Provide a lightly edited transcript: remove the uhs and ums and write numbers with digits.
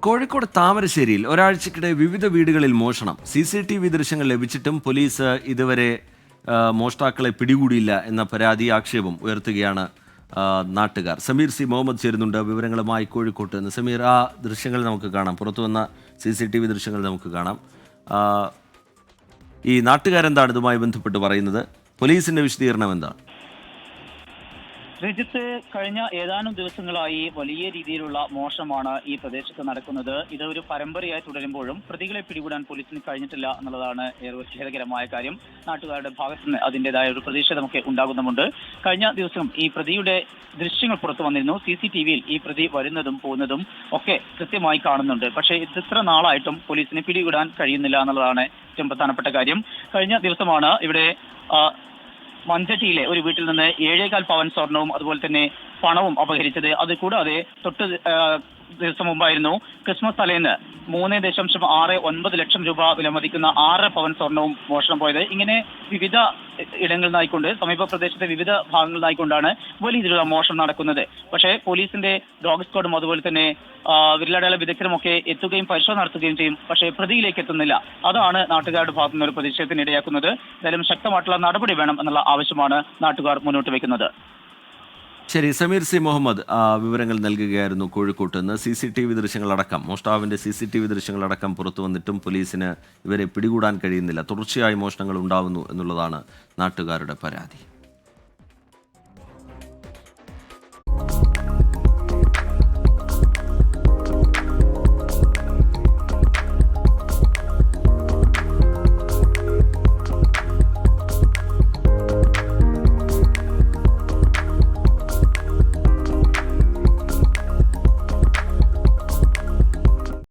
കോഴിക്കോട് താമരശ്ശേരിയിൽ ഒരാഴ്ചക്കിടെ വിവിധ വീടുകളിൽ മോഷണം. CCTV ദൃശ്യങ്ങൾ ലഭിച്ചിട്ടും പോലീസ് ഇതുവരെ മോഷ്ടാക്കളെ പിടികൂടിയില്ല എന്ന പരാതി ആക്ഷേപം ഉയർത്തുകയാണ് നാട്ടുകാർ. സമീർ സി മുഹമ്മദ് ചേരുന്നുണ്ട് വിവരങ്ങളുമായി കോഴിക്കോട്ട് നിന്ന്. സമീർ, ആ ദൃശ്യങ്ങൾ നമുക്ക് കാണാം, പുറത്തു വന്ന CCTV ദൃശ്യങ്ങൾ നമുക്ക് കാണാം. ഈ നാട്ടുകാരെന്താണ് ഇതുമായി ബന്ധപ്പെട്ട് പറയുന്നത്? പോലീസിന്റെ വിശദീകരണം എന്താണ്? രഞ്ജിത്ത്, കഴിഞ്ഞ ഏതാനും ദിവസങ്ങളായി വലിയ രീതിയിലുള്ള മോഷണമാണ് ഈ പ്രദേശത്ത് നടക്കുന്നത്. ഇത് ഒരു പരമ്പരയായി തുടരുമ്പോഴും പ്രതികളെ പിടികൂടാൻ പോലീസിന് കഴിഞ്ഞിട്ടില്ല എന്നുള്ളതാണ് ഏറെ ഖേദകരമായ കാര്യം. നാട്ടുകാരുടെ ഭാഗത്ത് നിന്ന് അതിൻ്റെതായ ഒരു പ്രതിഷേധമൊക്കെ ഉണ്ടാകുന്നുമുണ്ട്. കഴിഞ്ഞ ദിവസം ഈ പ്രതിയുടെ ദൃശ്യങ്ങൾ പുറത്തു വന്നിരുന്നു. CCTVയിൽ ഈ പ്രതി വരുന്നതും പോകുന്നതും ഒക്കെ കൃത്യമായി കാണുന്നുണ്ട്. പക്ഷേ ഇത്ര നാളായിട്ടും പോലീസിന് പിടികൂടാൻ കഴിയുന്നില്ല എന്നുള്ളതാണ് ഏറ്റവും പ്രധാനപ്പെട്ട കാര്യം. കഴിഞ്ഞ ദിവസമാണ് ഇവിടെ മഞ്ചട്ടിയിലെ ഒരു വീട്ടിൽ നിന്ന് 7.25 പവൻ സ്വർണവും അതുപോലെ തന്നെ പണവും അപഹരിച്ചത്. അത് കൂടാതെ തൊട്ട് ദിവസം മുമ്പായിരുന്നു ക്രിസ്മസ് തലേന്ന് 3.69 ലക്ഷം രൂപ വിലമതിക്കുന്ന 6 പവൻ സ്വർണവും മോഷണം പോയത്. ഇങ്ങനെ വിവിധ ഇടങ്ങളിൽ നിന്നായിക്കൊണ്ട്, സമീപ പ്രദേശത്തെ വിവിധ ഭാഗങ്ങളിൽ നിന്നായിക്കൊണ്ടാണ് വലിയ രീതിയിലുള്ള മോഷണം നടക്കുന്നത്. പക്ഷേ പോലീസിന്റെ ഡോഗ് സ്ക്വാഡും അതുപോലെ തന്നെ വിരലടയാള വിദഗ്ധരുമൊക്കെ എത്തുകയും പരിശോധന നടത്തുകയും ചെയ്യും. പക്ഷേ പ്രതിയിലേക്ക് എത്തുന്നില്ല. അതാണ് നാട്ടുകാരുടെ ഭാഗത്തു നിന്ന് ഒരു പ്രതിഷേധത്തിന് ഇടയാക്കുന്നത്. എന്തായാലും ശക്തമായിട്ടുള്ള നടപടി വേണം എന്നുള്ള ആവശ്യമാണ് നാട്ടുകാർ മുന്നോട്ട് വെക്കുന്നത്. ശരി, സമീർ സി മുഹമ്മദ് വിവരങ്ങൾ നൽകുകയായിരുന്നു കോഴിക്കോട്ട് നിന്ന്. CCTV ദൃശ്യങ്ങളടക്കം, മോഷ്ടാവിൻ്റെ CCTV ദൃശ്യങ്ങളടക്കം പുറത്തു വന്നിട്ടും പോലീസിന് ഇവരെ പിടികൂടാൻ കഴിയുന്നില്ല. തുടർച്ചയായി മോഷണങ്ങൾ ഉണ്ടാവുന്നു എന്നുള്ളതാണ് നാട്ടുകാരുടെ പരാതി.